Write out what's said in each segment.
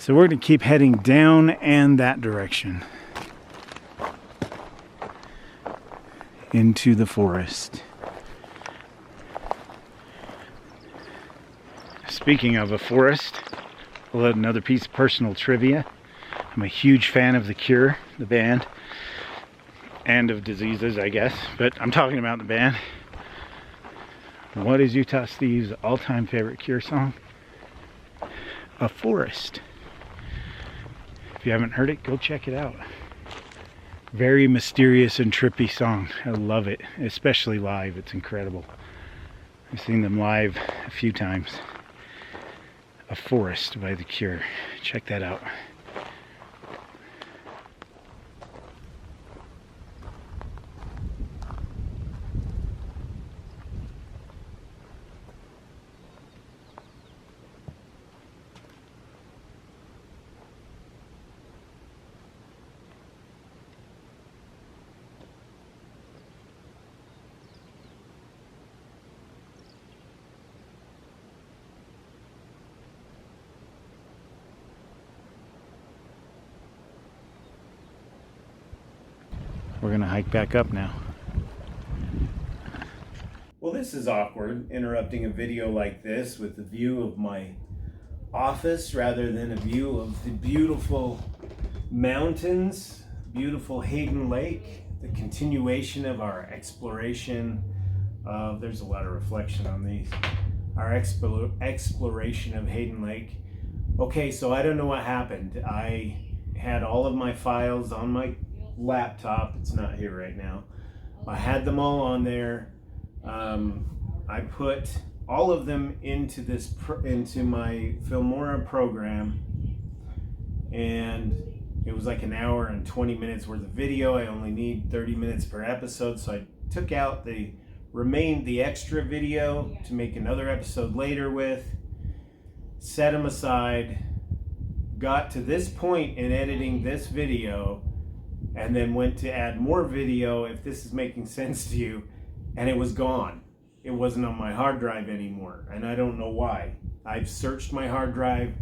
So we're going to keep heading down and that direction into the forest. Speaking of a forest, I'll add another piece of personal trivia. I'm a huge fan of The Cure, the band, and of Diseases, I guess, but I'm talking about the band. What is Utah Steve's all-time favorite Cure song? A Forest. If you haven't heard it, go check it out. Very mysterious and trippy song. I love it, especially live. It's incredible. I've seen them live a few times. A Forest by The Cure. Check that out. We're gonna hike back up now. Well, this is awkward, interrupting a video like this with the view of my office rather than a view of the beautiful mountains, beautiful Hayden Lake, the continuation of our exploration of, there's a lot of reflection on these, our exploration of Hayden Lake. Okay, so I don't know what happened. I had all of my files on my laptop. It's not here right now. I had them all on there. I put all of them into into my Filmora program, and it was like an hour and 20 minutes worth of video. I only need 30 minutes per episode, so I took out the extra video to make another episode later with, set them aside, got to this point in editing this video, and then went to add more video, if this is making sense to you, and it was gone. It wasn't on my hard drive anymore, and I don't know why. I've searched my hard drive.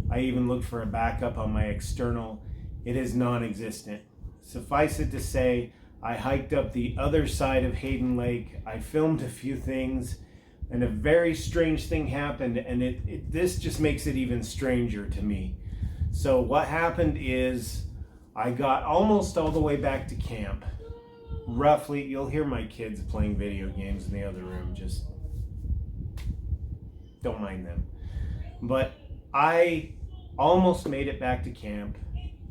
I even looked for a backup on my external. It is non-existent. Suffice it to say, I hiked up the other side of Hayden Lake. I filmed a few things, and a very strange thing happened, and this just makes it even stranger to me. So what happened is, I got almost all the way back to camp. Roughly, you'll hear my kids playing video games in the other room, just don't mind them. But I almost made it back to camp.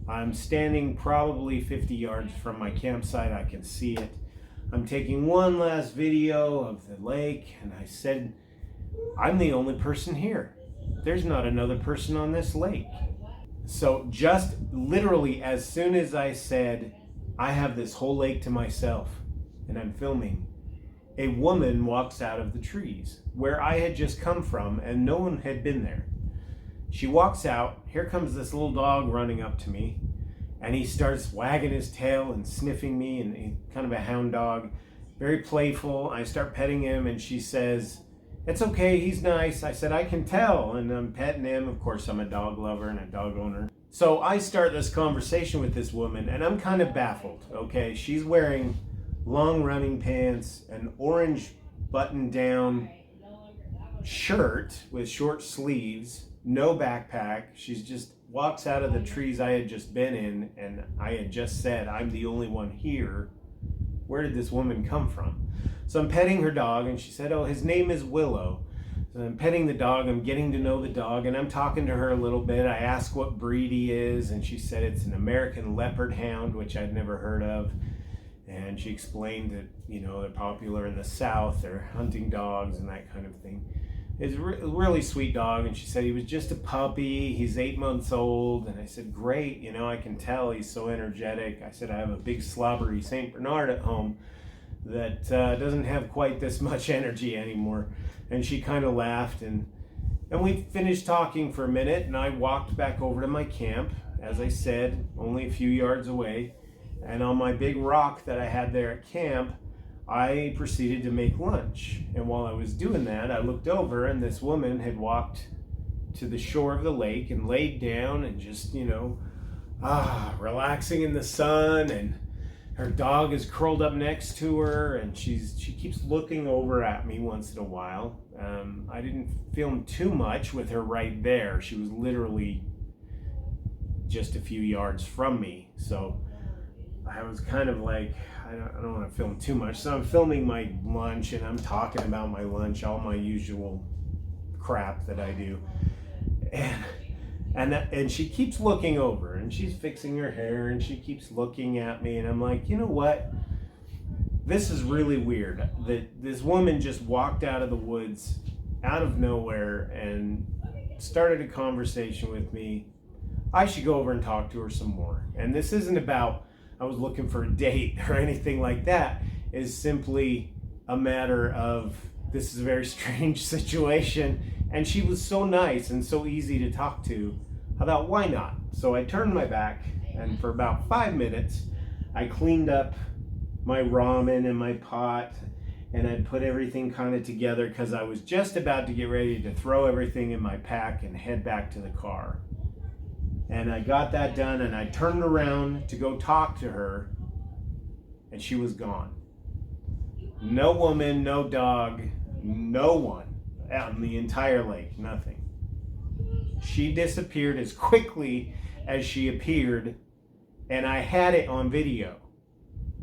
I'm standing probably 50 yards from my campsite. I can see it. I'm taking one last video of the lake, and I said, I'm the only person here. There's not another person on this lake. So just literally as soon as I said, I have this whole lake to myself and I'm filming, a woman walks out of the trees where I had just come from and no one had been there. She walks out, here comes this little dog running up to me, and he starts wagging his tail and sniffing me, and he's kind of a hound dog, very playful. I start petting him and she says, it's okay, he's nice. I said, I can tell, and I'm petting him. Of course, I'm a dog lover and a dog owner. So I start this conversation with this woman, and I'm kind of baffled, okay? She's wearing long running pants, an orange button-down shirt with short sleeves, no backpack. She's just walks out of the trees I had just been in, and I had just said, I'm the only one here. Where did this woman come from? So I'm petting her dog, and she said, oh, his name is Willow. So I'm petting the dog, I'm getting to know the dog, and I'm talking to her a little bit. I asked what breed he is, and she said it's an American Leopard Hound, which I'd never heard of. And she explained that, you know, they're popular in the South, they're hunting dogs and that kind of thing. It's a really sweet dog, and she said he was just a puppy, he's 8 months old, and I said, great, you know, I can tell he's so energetic. I said, I have a big slobbery St. Bernard at home that doesn't have quite this much energy anymore. And she kind of laughed, and we finished talking for a minute, and I walked back over to my camp, as I said, only a few yards away, and on my big rock that I had there at camp, I proceeded to make lunch. And while I was doing that, I looked over, and this woman had walked to the shore of the lake and laid down and just, relaxing in the sun, and her dog is curled up next to her, and she keeps looking over at me once in a while. I didn't film too much with her right there. She was literally just a few yards from me, so I was kind of like, I don't want to film too much. So I'm filming my lunch, and I'm talking about my lunch, all my usual crap that I do, and she keeps looking over, and she's fixing her hair, and she keeps looking at me, and I'm like, you know what? This is really weird that this woman just walked out of the woods, out of nowhere, and started a conversation with me. I should go over and talk to her some more. And this isn't about I was looking for a date or anything like that. It's simply a matter of this is a very strange situation, and she was so nice and so easy to talk to. I thought, why not? So I turned my back, and for about 5 minutes, I cleaned up my ramen in my pot, and I put everything kind of together because I was just about to get ready to throw everything in my pack and head back to the car. And I got that done, and I turned around to go talk to her, and she was gone. No woman, no dog, no one out in the entire lake, nothing. She disappeared as quickly as she appeared, and I had it on video.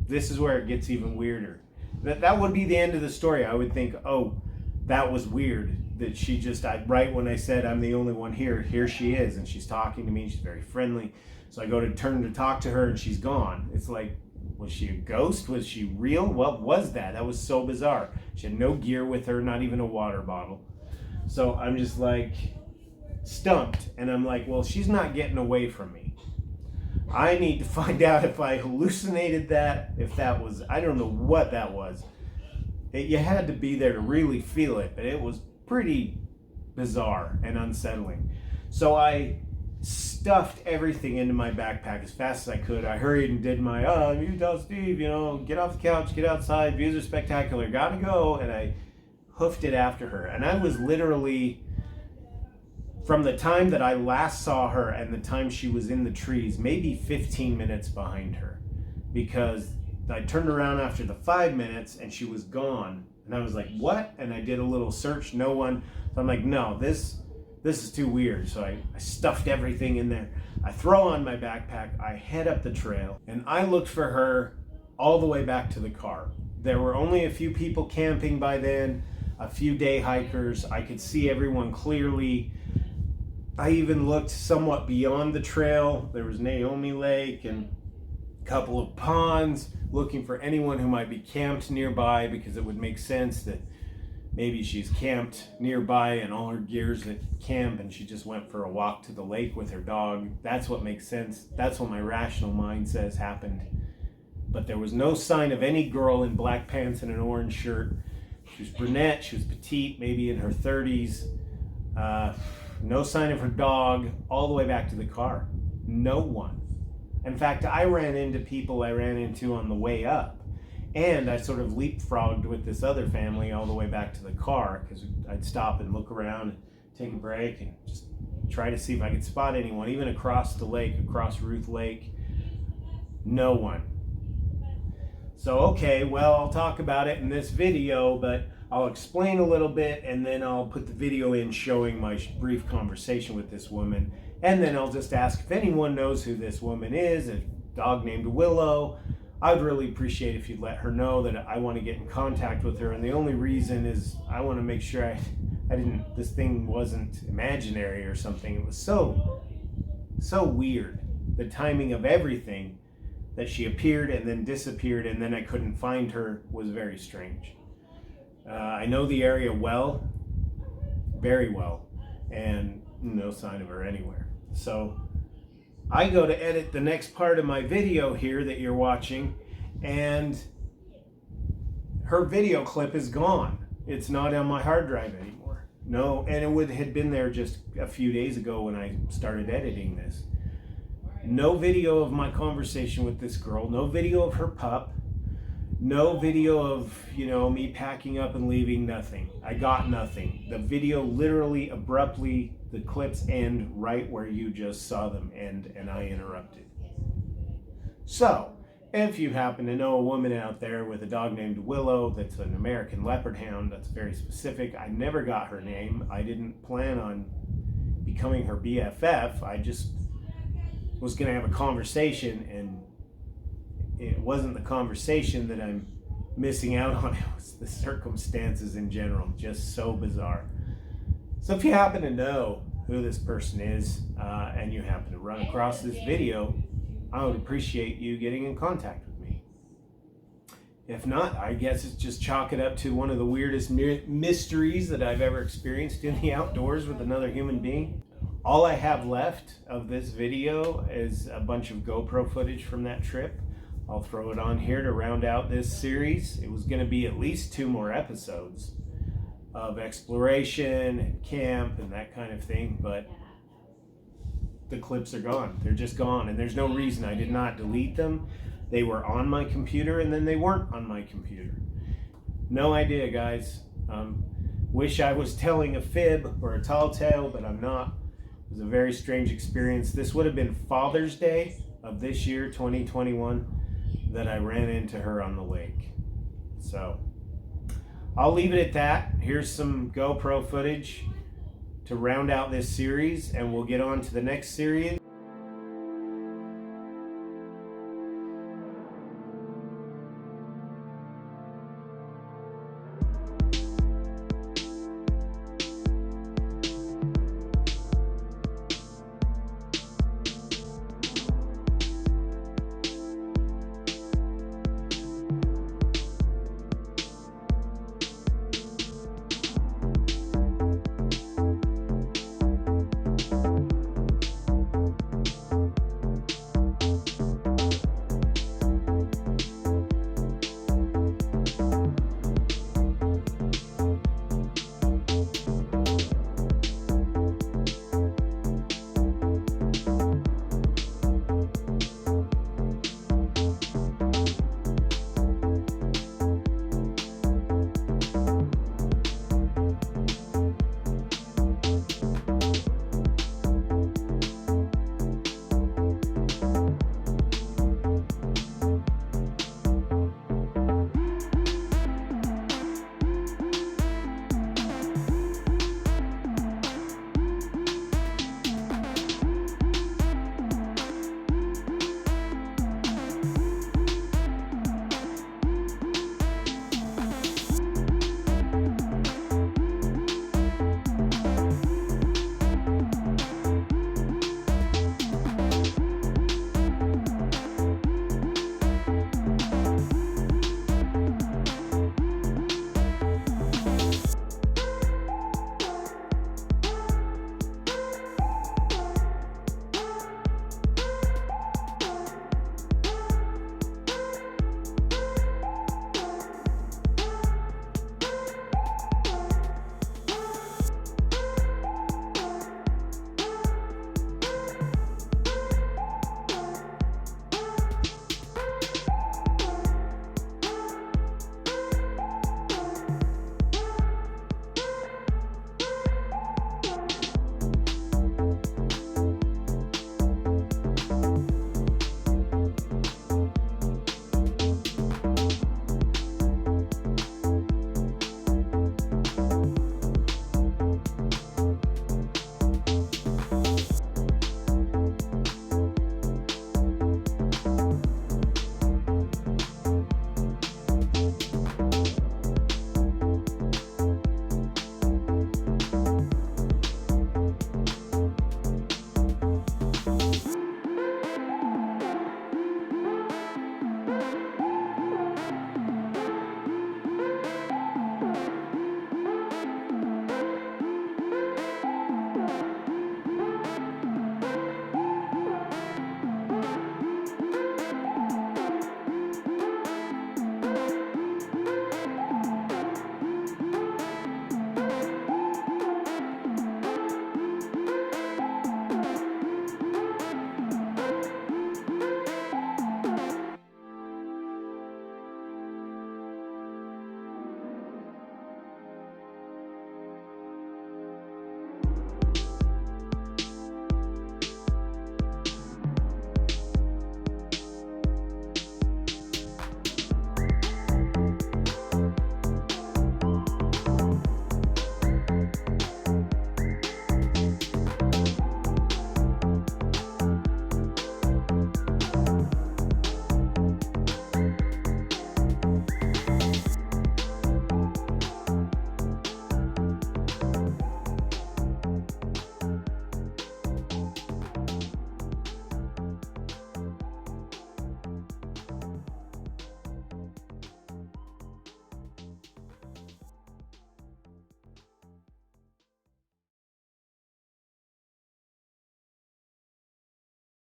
This is where it gets even weirder. That would be the end of the story. I would think, oh, that was weird. That she just, right when I said I'm the only one here she is, and she's talking to me, she's very friendly. So I go to turn to talk to her, and she's gone. It's like, was she a ghost? Was she real? What was that? That was so bizarre. She had no gear with her, not even a water bottle. So I'm just like stumped, and I'm like, well, she's not getting away from me. I need to find out if I hallucinated that, if that was, I don't know what that was. You had to be there to really feel it, but it was pretty bizarre and unsettling. So I stuffed everything into my backpack as fast as I could. I hurried and did my, you tell Steve, get off the couch, get outside, views are spectacular, gotta go. And I hoofed it after her. And I was literally, from the time that I last saw her and the time she was in the trees, maybe 15 minutes behind her, because I turned around after the 5 minutes and she was gone. And I was like, what? And I did a little search, no one. So I'm like, no, this is too weird. So I stuffed everything in there. I throw on my backpack, I head up the trail, and I looked for her all the way back to the car. There were only a few people camping by then, a few day hikers. I could see everyone clearly. I even looked somewhat beyond the trail. There was Naomi Lake and a couple of ponds, looking for anyone who might be camped nearby, because it would make sense that maybe she's camped nearby and all her gear's at camp and she just went for a walk to the lake with her dog. That's what makes sense. That's what my rational mind says happened. But there was no sign of any girl in black pants and an orange shirt. She was brunette, she was petite, maybe in her 30s. No sign of her dog, all the way back to the car. No one. In fact, I ran into people I ran into on the way up. And I sort of leapfrogged with this other family all the way back to the car, because I'd stop and look around and take a break and just try to see if I could spot anyone, even across the lake, across Ruth Lake. No one. So, okay, well, I'll talk about it in this video, but I'll explain a little bit, and then I'll put the video in showing my brief conversation with this woman. And then I'll just ask if anyone knows who this woman is, a dog named Willow. I'd really appreciate if you'd let her know that I want to get in contact with her. And the only reason is I want to make sure this thing wasn't imaginary or something. It was so weird. The timing of everything, that she appeared and then disappeared and then I couldn't find her, was very strange. I know the area well, very well, and no sign of her anywhere. So I go to edit the next part of my video here that you're watching, and her video clip is gone. It's not on my hard drive anymore. No, and it had been there just a few days ago when I started editing this. No video of my conversation with this girl, no video of her pup, no video of, me packing up and leaving, nothing. I got nothing. The video literally abruptly the clips end right where you just saw them end, and I interrupted. So, if you happen to know a woman out there with a dog named Willow that's an American Leopard Hound, that's very specific. I never got her name. I didn't plan on becoming her BFF. I just was going to have a conversation, and it wasn't the conversation that I'm missing out on. It was the circumstances in general, just so bizarre. So if you happen to know who this person is, and you happen to run across this video, I would appreciate you getting in contact with me. If not, I guess it's just chalk it up to one of the weirdest mysteries that I've ever experienced in the outdoors with another human being. All I have left of this video is a bunch of GoPro footage from that trip. I'll throw it on here to round out this series. It was going to be at least 2 more episodes of exploration and camp and that kind of thing, but the clips are gone. They're just gone, and there's no reason. I did not delete them. They were on my computer, and then they weren't on my computer. No idea, guys. Wish I was telling a fib or a tall tale, but I'm not. It was a very strange experience. This would have been Father's Day of this year, 2021, that I ran into her on the lake. So I'll leave it at that. Here's some GoPro footage to round out this series, and we'll get on to the next series.